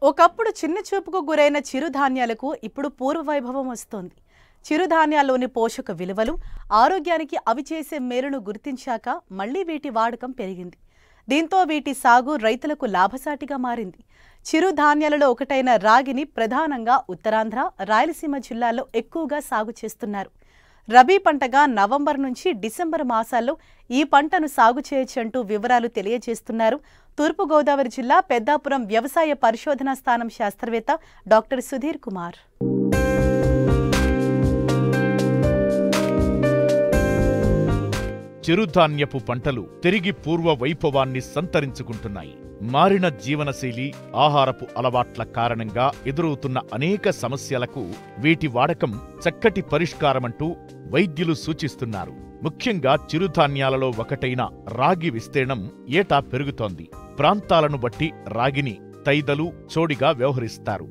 ఒకప్పుడు చిన్న చూపుకు గురైన చిరుధాన్యాలకు ఇప్పుడు పూర్వవైభవం వస్తోంది. చిరుధాన్యాల్లోని పోషక విలువలు, ఆరోగ్యానికి అవి చేసే మేలును గుర్తించాక మళ్లీ వీటి వాడకం పెరిగింది. దీంతో వీటి సాగు రైతులకు లాభసాటిగా మారింది. చిరుధాన్యాలలో ఒకటైన రాగిని ప్రధానంగా ఉత్తరాంధ్ర, రాయలసీమ జిల్లాల్లో ఎక్కువగా సాగు చేస్తున్నారు. రబీ పంటగా నవంబర్ నుంచి డిసెంబర్ మాసాల్లో ఈ పంటను సాగు చేయొచ్చంటూ వివరాలు తెలియజేస్తున్నారు తూర్పుగోదావరి జిల్లా పెద్దాపురం వ్యవసాయ పరిశోధనా స్థానం శాస్త్రవేత్త డాక్టర్ సుధీర్ కుమార్. చిరుధాన్యపు పంటలు తిరిగి పూర్వ వైభవాన్ని సంతరించుకుంటున్నాయి. మారిన జీవనశైలి, ఆహారపు అలవాట్ల కారణంగా ఎదురవుతున్న అనేక సమస్యలకు వీటి వాడకం చక్కటి పరిష్కారమంటూ వైద్యులు సూచిస్తున్నారు. ముఖ్యంగా చిరుధాన్యాలలో ఒకటైన రాగి విస్తీర్ణం ఏటా పెరుగుతోంది. ప్రాంతాలను బట్టి రాగిని తైదలు, చోడిగా వ్యవహరిస్తారు.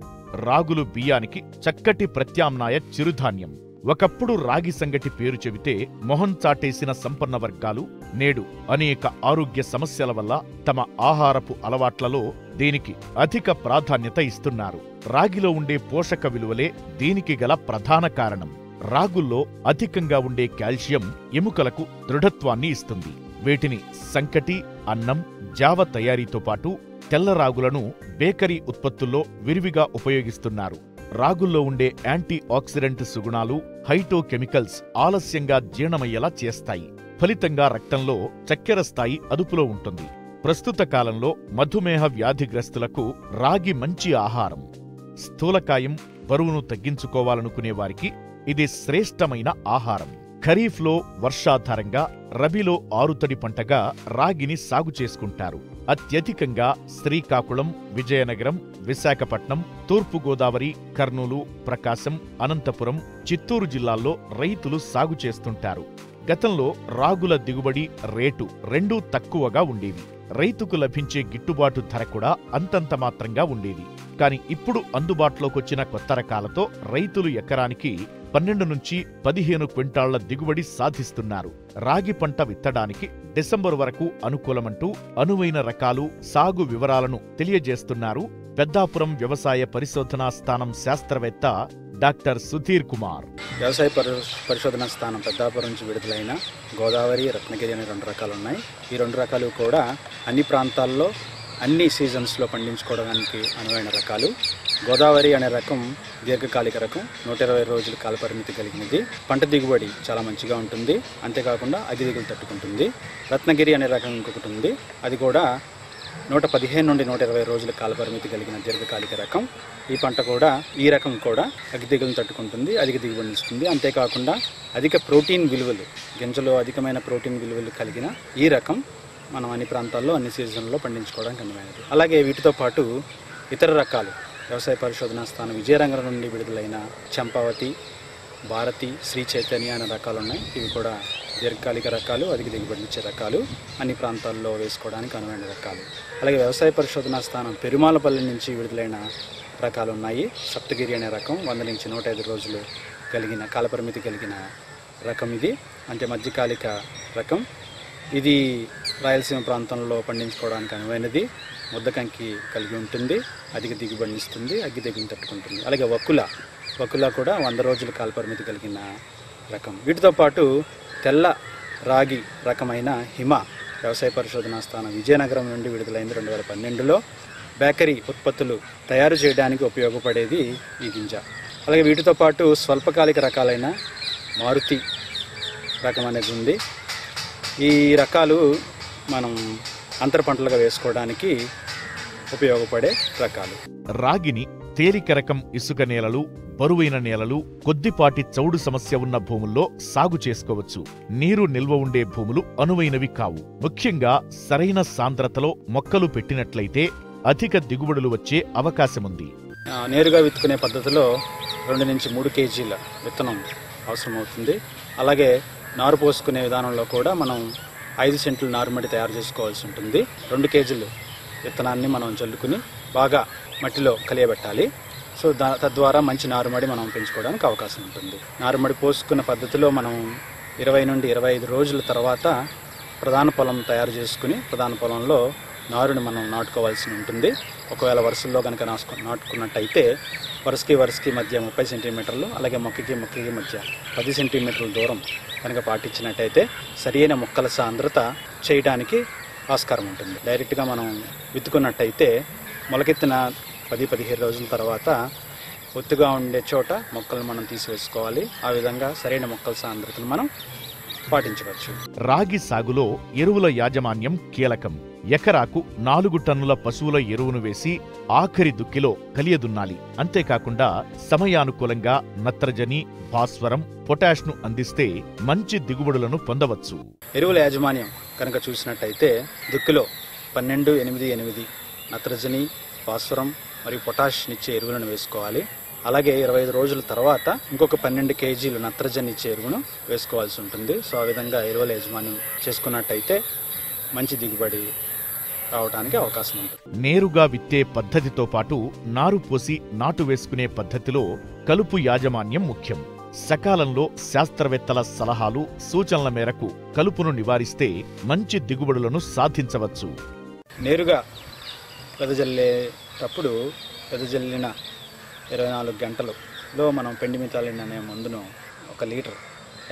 రాగులు బియ్యానికి చక్కటి ప్రత్యామ్నాయ చిరుధాన్యం. ఒకప్పుడు రాగి సంగటి పేరు చెబితే మొహం చాటేసిన సంపన్న వర్గాలు నేడు అనేక ఆరోగ్య సమస్యల వల్ల తమ ఆహారపు అలవాట్లలో దీనికి అధిక ప్రాధాన్యత ఇస్తున్నారు. రాగిలో ఉండే పోషక విలువలే దీనికి గల ప్రధాన కారణం. రాగుల్లో అధికంగా ఉండే కాల్షియం ఎముకలకు దృఢత్వాన్ని ఇస్తుంది. వీటిని సంకటి, అన్నం, జావ తయారీతో పాటు తెల్ల రాగులను బేకరీ ఉత్పత్తుల్లో విరివిగా ఉపయోగిస్తున్నారు. రాగుల్లో ఉండే యాంటీ ఆక్సిడెంట్ సుగుణాలు, హైటోకెమికల్స్ ఆలస్యంగా జీర్ణమయ్యేలా చేస్తాయి. ఫలితంగా రక్తంలో చక్కెర స్థాయి అదుపులో ఉంటుంది. ప్రస్తుత కాలంలో మధుమేహ వ్యాధిగ్రస్తులకు రాగి మంచి ఆహారం. స్థూలకాయం, బరువును తగ్గించుకోవాలనుకునే వారికి ఇది శ్రేష్టమైన ఆహారం. ఖరీఫ్లో వర్షాధారంగా, రబీలో ఆరుతడి పంటగా రాగిని సాగు చేసుకుంటారు. అత్యధికంగా శ్రీకాకుళం, విజయనగరం, విశాఖపట్నం, తూర్పుగోదావరి, కర్నూలు, ప్రకాశం, అనంతపురం, చిత్తూరు జిల్లాల్లో రైతులు సాగు చేస్తుంటారు. గతంలో రాగుల దిగుబడి, రేటు రెండూ తక్కువగా ఉండేవి. రైతుకు లభించే గిట్టుబాటు ధర కూడా అంతంత మాత్రంగా ఉండేది. కాని ఇప్పుడు అందుబాటులోకొచ్చిన కొత్త రకాలతో రైతులు ఎకరానికి 12 నుంచి 15 క్వింటాళ్ల దిగుబడి సాధిస్తున్నారు. రాగి పంట విత్తడానికి డిసెంబర్ వరకు అనుకూలమంటూ అనువైన రకాలు, సాగు వివరాలను తెలియజేస్తున్నారు పెద్దాపురం వ్యవసాయ పరిశోధనా స్థానం శాస్త్రవేత్త డాక్టర్ సుధీర్ కుమార్. వ్యవసాయ పరిశోధనా స్థానం పెద్దాపురం నుంచి విడుదలైన గోదావరి, రత్నగిరి అనే 2 రకాలు ఉన్నాయి. ఈ 2 రకాలు కూడా అన్ని ప్రాంతాల్లో అన్ని సీజన్స్లో పండించుకోవడానికి అనువైన రకాలు. గోదావరి అనే రకం దీర్ఘకాలిక రకం, 120 రోజుల కాలపరిమితి కలిగినది. పంట దిగుబడి చాలా మంచిగా ఉంటుంది, అంతేకాకుండా అగ్గి దిగులు తట్టుకుంటుంది. రత్నగిరి అనే రకం ఇంకొకటి ఉంది, అది కూడా 115 నుండి 120 రోజుల కాలపరిమితి కలిగిన దీర్ఘకాలిక రకం. ఈ రకం కూడా అగ్గి దిగులను తట్టుకుంటుంది, అధిక దిగుబడిని ఇస్తుంది. అంతేకాకుండా అధిక ప్రోటీన్ విలువలు, గింజలో అధికమైన ప్రోటీన్ విలువలు కలిగిన ఈ రకం మనం అన్ని ప్రాంతాల్లో అన్ని సీజన్లో పండించుకోవడానికి అనువైనది. అలాగే వీటితో పాటు ఇతర రకాలు వ్యవసాయ పరిశోధనా స్థానం విజయనగరం నుండి విడుదలైన చంపావతి, భారతి, శ్రీ చైతన్య అనే రకాలు ఉన్నాయి. ఇవి కూడా దీర్ఘకాలిక రకాలు, అధిక దిగుబడినిచ్చే రకాలు, అన్ని ప్రాంతాల్లో వేసుకోవడానికి అనువైన రకాలు. అలాగే వ్యవసాయ పరిశోధనా స్థానం పెరుమాలపల్లి నుంచి విడుదలైన రకాలు ఉన్నాయి. సప్తగిరి అనే రకం 100 నుంచి 105 రోజులు కలిగిన కాలపరిమితి కలిగిన రకం ఇది, అంటే మధ్యకాలిక రకం. ఇది రాయలసీమ ప్రాంతంలో పండించుకోవడానికి అనువైనది. ముద్దకంకి కలిగి ఉంటుంది, అధిక దిగుబడినిస్తుంది, అగ్గి దిగుని తట్టుకుంటుంది. అలాగే వకుల కూడా 100 రోజుల కాలపరిమితి కలిగిన రకం. వీటితో పాటు తెల్ల రాగి రకమైన హిమ వ్యవసాయ పరిశోధనా స్థానం విజయనగరం నుండి విడుదలైంది 2012లో. బేకరీ ఉత్పత్తులు తయారు చేయడానికి ఉపయోగపడేది ఈ గింజ. అలాగే వీటితో పాటు స్వల్పకాలిక రకాలైన మారుతి రకం అనేది ఉంది. ఈ రకాలు మనం అంతర పంటలుగా వేసుకోవడానికి ఉపయోగపడే రకాలు. రాగిని తేలిక రకం ఇసుక నేలలు, బరువైన నేలలు, కొద్దిపాటి చౌడు సమస్య ఉన్న భూముల్లో సాగు చేసుకోవచ్చు. నీరు నిల్వ ఉండే భూములు అనువైనవి కావు. ముఖ్యంగా సరైన సాంద్రతలో మొక్కలు పెట్టినట్లయితే అధిక దిగుబడులు వచ్చే అవకాశముంది. నేరుగా విత్తుకునే పద్ధతిలో 2 నుంచి 3 కేజీల విత్తనం అవసరమవుతుంది. అలాగే నారు పోసుకునే విధానంలో కూడా మనం 5 సెంట్ల నారుమడి తయారు చేసుకోవాల్సి ఉంటుంది. 2 కేజీలు విత్తనాన్ని మనం చల్లుకుని బాగా మట్టిలో కలియబెట్టాలి. సో తద్వారా మంచి నారుమడి మనం పెంచుకోవడానికి అవకాశం ఉంటుంది. నారుమడి పోసుకున్న పద్ధతిలో మనం 20 నుండి 25 రోజుల తర్వాత ప్రధాన పొలం తయారు చేసుకుని ప్రధాన పొలంలో నారుని మనం నాటుకోవాల్సి ఉంటుంది. ఒకవేళ వరుసల్లో కనుక నాటుకున్నట్టయితే వరుసకి మధ్య 30 సెంటీమీటర్లు, అలాగే మొక్కకి మధ్య 10 సెంటీమీటర్ల దూరం కనుక పాటించినట్టయితే సరైన మొక్కల సాంద్రత చేయడానికి ఆస్కారం ఉంటుంది. డైరెక్ట్గా మనం విత్తుకున్నట్టయితే మొలకెత్తిన 10-15 రోజుల తర్వాత ఒత్తుగా ఉండే చోట మొక్కలు మనం తీసివేసుకోవాలి. ఆ విధంగా సరైన మొక్కల సాంద్రతను మనం పాటించవచ్చు. రాగి సాగులో ఎరువుల యాజమాన్యం కీలకం. ఎకరాకు 4 టన్నుల పశువుల ఎరువును వేసి ఆఖరి దుక్కిలో కలియదున్నాలి. అంతేకాకుండా సమయానుకూలంగా నత్రజని, భాస్వరం, పొటాష్ను అందిస్తే మంచి దిగుబడులను పొందవచ్చు. ఎరువుల యాజమాన్యం కనుక చూసినట్టయితే దుక్కిలో 12-8-8 నత్రజని, భాస్వరం మరియు పొటాష్నిచ్చే ఎరువులను వేసుకోవాలి. అలాగే 25 రోజుల తర్వాత ఇంకొక 12 కేజీలు నత్రజని ఇచ్చే ఎరువును వేసుకోవాల్సి ఉంటుంది. సో ఆ విధంగా ఎరువుల యాజమాన్యం చేసుకున్నట్టయితే మంచి దిగుబడి రావడానికి అవకాశం ఉంటుంది. నేరుగా విత్తే పద్ధతితో పాటు నారు పోసి నాటు వేసుకునే పద్ధతిలో కలుపు యాజమాన్యం ముఖ్యం. సకాలంలో శాస్త్రవేత్తల సలహాలు, సూచనల మేరకు కలుపును నివారిస్తే మంచి దిగుబడులను సాధించవచ్చు. నేరుగా వెదజల్లేటప్పుడు వెదజల్లిన 24 గంటలలో మనం పెండిమిథాలిన్ అనే మందును 1 లీటర్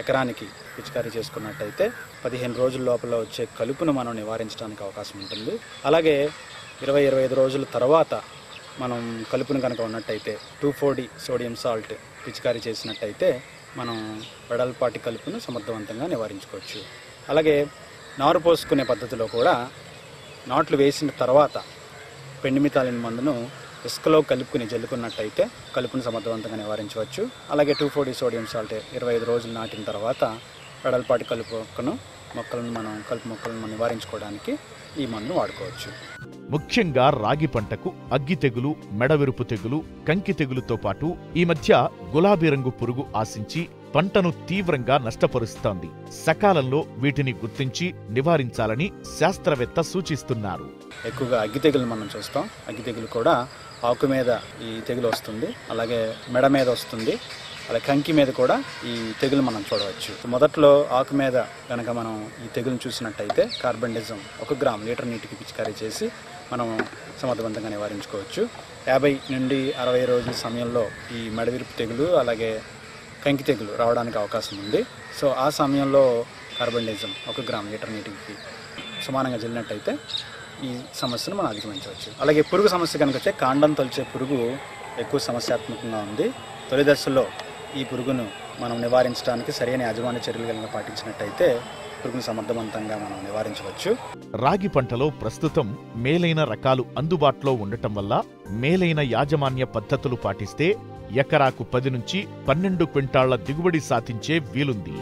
ఎకరానికి పిచికారీ చేసుకున్నట్టయితే 15 రోజుల లోపల వచ్చే కలుపును మనం నివారించడానికి అవకాశం ఉంటుంది. అలాగే 20-25 రోజుల తర్వాత మనం కలుపును కనుక ఉన్నట్టయితే 2,4-D సోడియం సాల్ట్ పిచికారీ చేసినట్టయితే మనం వెడల్పాటి కలుపును సమర్థవంతంగా నివారించుకోవచ్చు. అలాగే నారు పోసుకునే పద్ధతిలో కూడా నాట్లు వేసిన తర్వాత పెండిమిథాలిన్ మందును ఇసుకలో కలుపుకుని జల్లుకున్నట్టయితే కలుపును సమర్థవంతంగా నివారించవచ్చు. అలాగే 2,4-D సోడియం సాల్ట్ 25 రోజులు నాటిన తర్వాత వెడల్పాటి కలుపు మొక్కలను మనం నివారించుకోవడానికి ఈ మందును వాడుకోవచ్చు. ముఖ్యంగా రాగి పంటకు అగ్గి తెగులు, మెడవిరుపు తెగులు, కంకి తెగులుతో పాటు ఈ మధ్య గులాబీ రంగు పురుగు ఆశించి పంటను తీవ్రంగా నష్టపరుస్తోంది. సకాలంలో వీటిని గుర్తించి నివారించాలని శాస్త్రవేత్త సూచిస్తున్నారు. ఎక్కువగా అగ్గి తెగులు మనం చూస్తాం. అగ్గి తెగులు కూడా ఆకు మీద ఈ తెగులు వస్తుంది, అలాగే మెడ మీద వస్తుంది, అలాగే కంకి మీద కూడా ఈ తెగులు మనం చూడవచ్చు. మొదట్లో ఆకు మీద కనుక మనం ఈ తెగులను చూసినట్టయితే కార్బండిజం 1 గ్రామ్ లీటర్ నీటికి పిచికారీ చేసి మనం సమర్థవంతంగా నివారించుకోవచ్చు. 50 నుండి 60 రోజుల సమయంలో ఈ మెడవిరుపు తెగులు, అలాగే కంకి తెగులు రావడానికి అవకాశం ఉంది. సో ఆ సమయంలో కార్బండిజం 1 గ్రామ్ లీటర్ నీటికి సమానంగా జల్లినట్టయితే ఈ సమస్యను మనం అధిగమించవచ్చు. అలాగే పురుగు సమస్య కనుక వచ్చే కాండం తొలిచే పురుగు ఎక్కువ సమస్యాత్మకంగా ఉంది. తొలి దశలో ఈ పురుగును మనం నివారించడానికి సరైన యాజమాన్య చర్యలు కనుక పాటించినట్టయితే పురుగును సమర్థవంతంగా మనం నివారించవచ్చు. రాగి పంటలో ప్రస్తుతం మేలైన రకాలు అందుబాటులో ఉండటం వల్ల మేలైన యాజమాన్య పద్ధతులు పాటిస్తే ఎకరాకు 10 నుంచి 12 క్వింటాళ్ల దిగుబడి సాధించే వీలుంది.